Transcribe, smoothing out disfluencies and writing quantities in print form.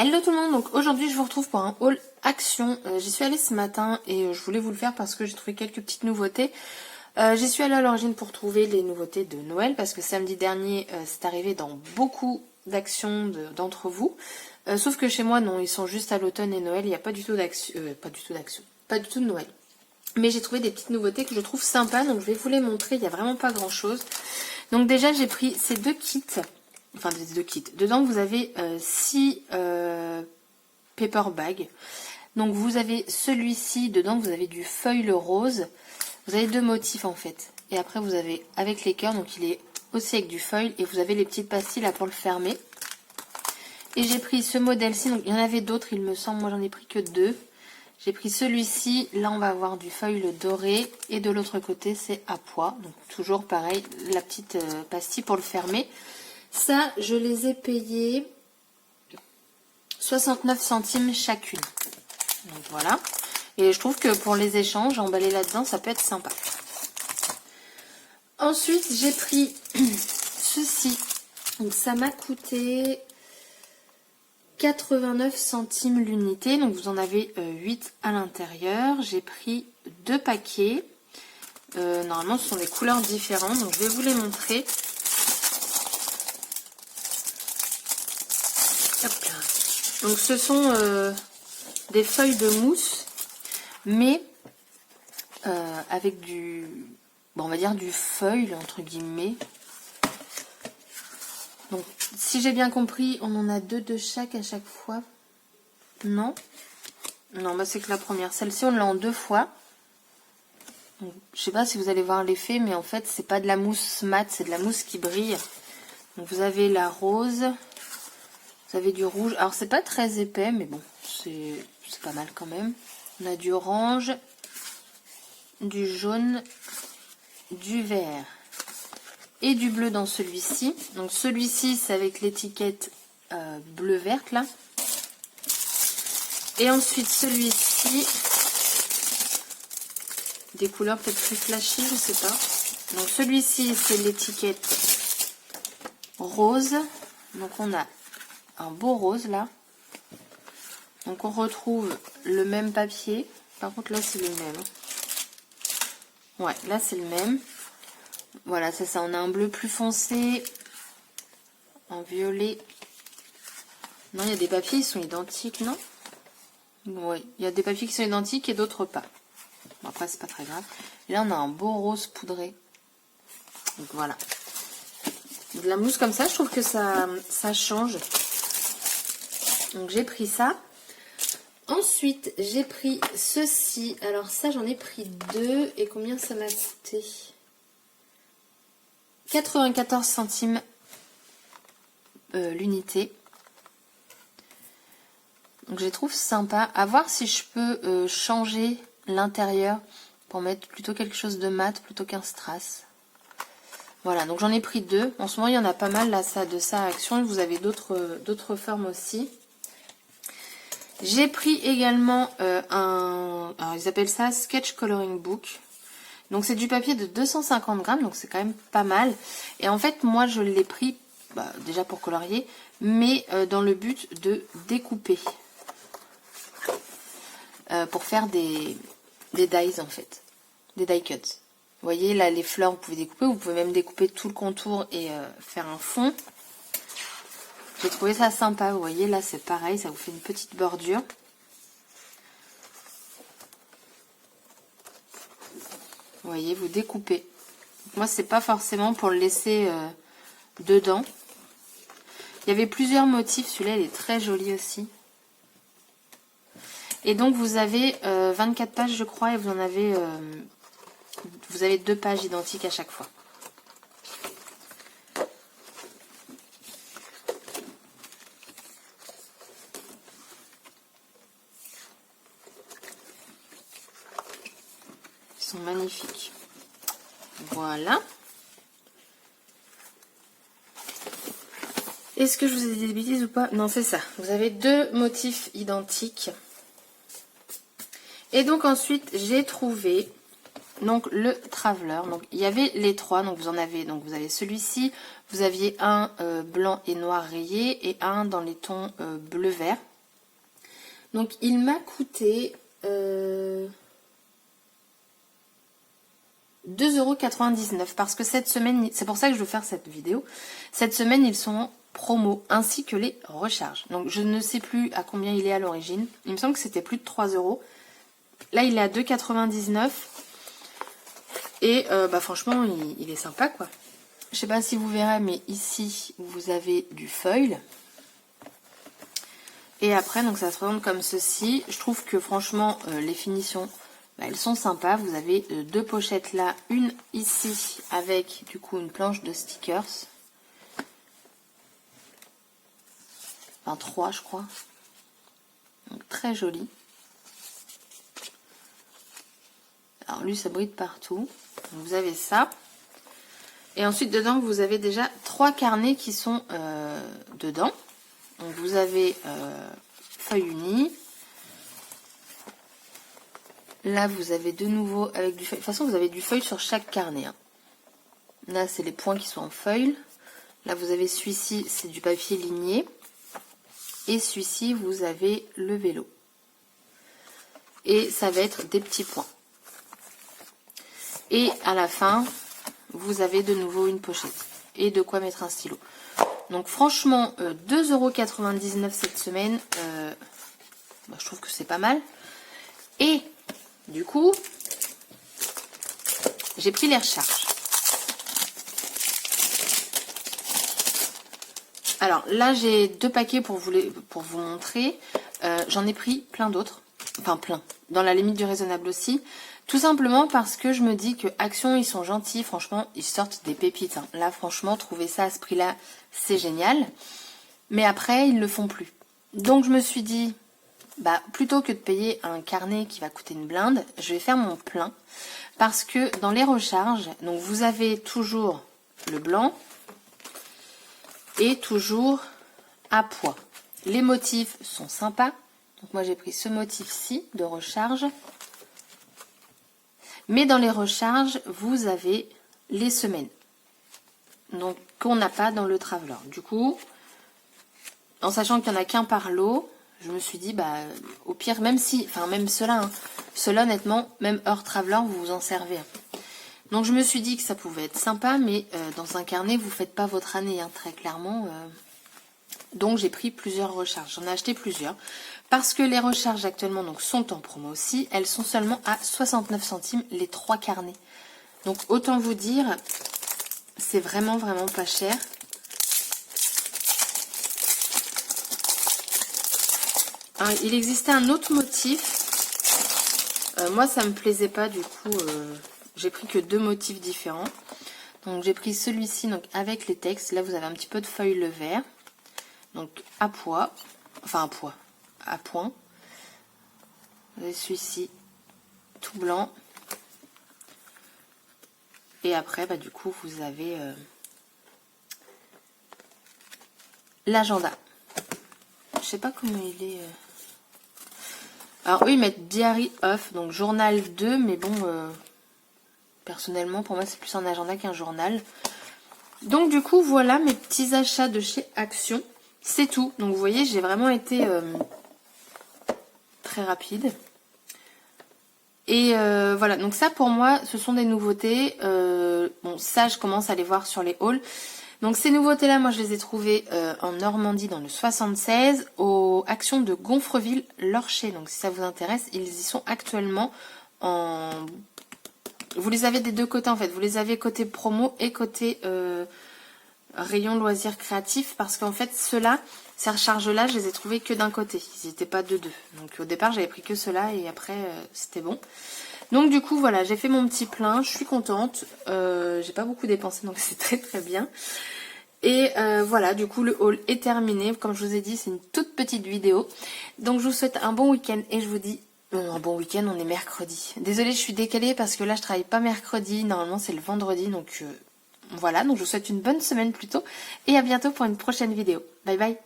Hello tout le monde, donc aujourd'hui je vous retrouve pour un haul action. J'y suis allée ce matin et je voulais vous le faire parce que j'ai trouvé quelques petites nouveautés. J'y suis allée à l'origine pour trouver les nouveautés de Noël parce que samedi dernier c'est arrivé dans beaucoup d'actions d'entre vous. Sauf que chez moi non, ils sont juste à l'automne et Noël, il n'y a pas du tout d'action, pas du tout de Noël. Mais j'ai trouvé des petites nouveautés que je trouve sympas, donc je vais vous les montrer, il n'y a vraiment pas grand chose. Donc déjà j'ai pris ces deux kits. Enfin, des deux kits. Dedans, vous avez 6 paper bags. Donc, vous avez celui-ci. Dedans, vous avez du feuille rose. Vous avez deux motifs, en fait. Et après, vous avez avec les cœurs. Donc, il est aussi avec du feuille. Et vous avez les petites pastilles, là, pour le fermer. Et j'ai pris ce modèle-ci. Donc, il y en avait d'autres, il me semble. Moi, j'en ai pris que 2. J'ai pris celui-ci. Là, on va avoir du feuille doré. Et de l'autre côté, c'est à pois. Donc, toujours pareil, la petite pastille pour le fermer. Ça, je les ai payés 69 centimes chacune. Donc voilà. Et je trouve que pour les échanges, emballer là-dedans, ça peut être sympa. Ensuite, j'ai pris ceci. Donc ça m'a coûté 89 centimes l'unité. Donc vous en avez 8 à l'intérieur. J'ai pris 2 paquets. Normalement, ce sont des couleurs différentes. Donc je vais vous les montrer. Donc ce sont des feuilles de mousse, mais avec du, bon, on va dire du feuille entre guillemets. Donc si j'ai bien compris, on en a 2 de chaque à chaque fois. Non, non, bah c'est que la première. Celle-ci on l'a en 2 fois. Donc, je sais pas si vous allez voir l'effet, mais en fait c'est pas de la mousse mat, c'est de la mousse qui brille. Donc vous avez la rose. Vous avez du rouge. Alors, c'est pas très épais, mais bon, c'est pas mal quand même. On a du orange, du jaune, du vert et du bleu dans celui-ci. Donc, celui-ci, c'est avec l'étiquette bleu-verte, là. Et ensuite, celui-ci, des couleurs peut-être plus flashy, je sais pas. Donc, celui-ci, c'est l'étiquette rose. Donc, on a un beau rose là. Donc on retrouve le même papier. Par contre là c'est le même. Ouais, là c'est le même. Voilà, c'est ça. On a un bleu plus foncé. Un violet. Non, il y a des papiers, ils sont identiques, non? Oui, il y a des papiers qui sont identiques et d'autres pas. Bon, après c'est pas très grave. Et là on a un beau rose poudré. Donc voilà. De la mousse comme ça, je trouve que ça change. Donc j'ai pris ça. Ensuite, j'ai pris ceci. Alors ça, j'en ai pris 2. Et combien ça m'a coûté? 94 centimes l'unité. Donc je les trouve sympa. À voir si je peux changer l'intérieur pour mettre plutôt quelque chose de mat plutôt qu'un strass. Voilà, donc j'en ai pris 2. En ce moment, il y en a pas mal là, ça, de ça à Action. Vous avez d'autres formes aussi. J'ai pris également alors ils appellent ça Sketch Coloring Book. Donc c'est du papier de 250 grammes, donc c'est quand même pas mal. Et en fait, moi je l'ai pris déjà pour colorier, mais dans le but de découper. Pour faire des dies en fait, des die cuts. Vous voyez là les fleurs, vous pouvez découper, vous pouvez même découper tout le contour et faire un fond. J'ai trouvé ça sympa, vous voyez, là c'est pareil, ça vous fait une petite bordure. Vous voyez, vous découpez. Donc, moi, c'est pas forcément pour le laisser dedans. Il y avait plusieurs motifs, celui-là il est très joli aussi. Et donc vous avez 24 pages je crois, et vous avez 2 pages identiques à chaque fois. Sont magnifiques. Voilà. Est-ce que je vous ai dit des bêtises ou pas? Non, c'est ça. Vous avez 2 motifs identiques. Et donc ensuite, j'ai trouvé donc le Traveler. Donc il y avait les 3. Donc vous avez celui-ci. Vous aviez un blanc et noir rayé et un dans les tons bleu-vert. Donc il m'a coûté 2,99 € parce que cette semaine, c'est pour ça que je veux faire cette vidéo, cette semaine ils sont en promo ainsi que les recharges. Donc je ne sais plus à combien il est à l'origine, il me semble que c'était plus de 3 €. Là il est à 2,99 € et bah franchement il est sympa quoi. Je sais pas si vous verrez mais ici vous avez du foil. Et après donc ça se présente comme ceci. Je trouve que franchement les finitions bah, elles sont sympas. Vous avez deux pochettes là, une ici avec du coup une planche de stickers. Enfin 3 je crois. Donc très joli. Alors lui ça brille partout. Donc, vous avez ça. Et ensuite dedans vous avez déjà 3 carnets qui sont dedans. Donc vous avez feuille unie. Là vous avez de nouveau avec du feuille. De toute façon vous avez du feuille sur chaque carnet. Hein. Là c'est les points qui sont en feuille. Là vous avez celui-ci, c'est du papier ligné. Et celui-ci vous avez le vélo. Et ça va être des petits points. Et à la fin, vous avez de nouveau une pochette. Et de quoi mettre un stylo. Donc franchement, 2,99 € cette semaine, bah, je trouve que c'est pas mal. Et du coup, j'ai pris les recharges. Alors là, j'ai 2 paquets pour vous montrer. J'en ai pris plein d'autres. Enfin plein. Dans la limite du raisonnable aussi. Tout simplement parce que je me dis que Action, ils sont gentils. Franchement, ils sortent des pépites. Hein. Là, franchement, trouver ça à ce prix-là, c'est génial. Mais après, ils ne le font plus. Donc, je me suis dit, bah, plutôt que de payer un carnet qui va coûter une blinde, je vais faire mon plein. Parce que dans les recharges, donc vous avez toujours le blanc et toujours à poids. Les motifs sont sympas. Donc, moi, j'ai pris ce motif-ci de recharge. Mais dans les recharges, vous avez les semaines. Donc, qu'on n'a pas dans le Traveler. Du coup, en sachant qu'il n'y en a qu'un par lot, je me suis dit, bah, au pire, même si, enfin, même ceux-là, hein, ceux-là, honnêtement, même hors Traveler, vous vous en servez. Donc, je me suis dit que ça pouvait être sympa, mais dans un carnet, vous ne faites pas votre année, hein, très clairement. Donc, j'ai pris plusieurs recharges. J'en ai acheté plusieurs. Parce que les recharges actuellement donc, sont en promo aussi. Elles sont seulement à 69 centimes les 3 carnets. Donc autant vous dire, c'est vraiment vraiment pas cher. Alors, il existait un autre motif. Moi ça me plaisait pas du coup. J'ai pris que 2 motifs différents. Donc j'ai pris celui-ci donc avec les textes. Là vous avez un petit peu de feuille le vert. Donc à poids. Enfin à poids. À point. Celui-ci tout blanc. Et après, bah, du coup, vous avez l'agenda. Je sais pas comment il est. Alors, eux, ils mettent Diary Off, donc journal 2, mais bon, personnellement, pour moi, c'est plus un agenda qu'un journal. Donc, du coup, voilà mes petits achats de chez Action. C'est tout. Donc, vous voyez, j'ai vraiment été très rapide. Et voilà, donc ça pour moi, ce sont des nouveautés. Bon, ça, je commence à les voir sur les hauls. Donc ces nouveautés-là, moi, je les ai trouvées en Normandie dans le 76, aux Actions de Gonfreville-Lorcher. Donc si ça vous intéresse, ils y sont actuellement en... Vous les avez des deux côtés en fait. Vous les avez côté promo et côté rayon loisirs créatifs. Parce qu'en fait, ceux-là, ces recharges-là, je les ai trouvées que d'un côté. Ils n'étaient pas de deux. Donc au départ, j'avais pris que ceux-là et après, c'était bon. Donc du coup, voilà, j'ai fait mon petit plein. Je suis contente. J'ai pas beaucoup dépensé, donc c'est très très bien. Et voilà, du coup, le haul est terminé. Comme je vous ai dit, c'est une toute petite vidéo. Donc je vous souhaite un bon week-end et je vous dis... un bon week-end, on est mercredi. Désolée, je suis décalée parce que là, je travaille pas mercredi. Normalement, c'est le vendredi, donc... voilà, donc je vous souhaite une bonne semaine plutôt. Et à bientôt pour une prochaine vidéo. Bye bye.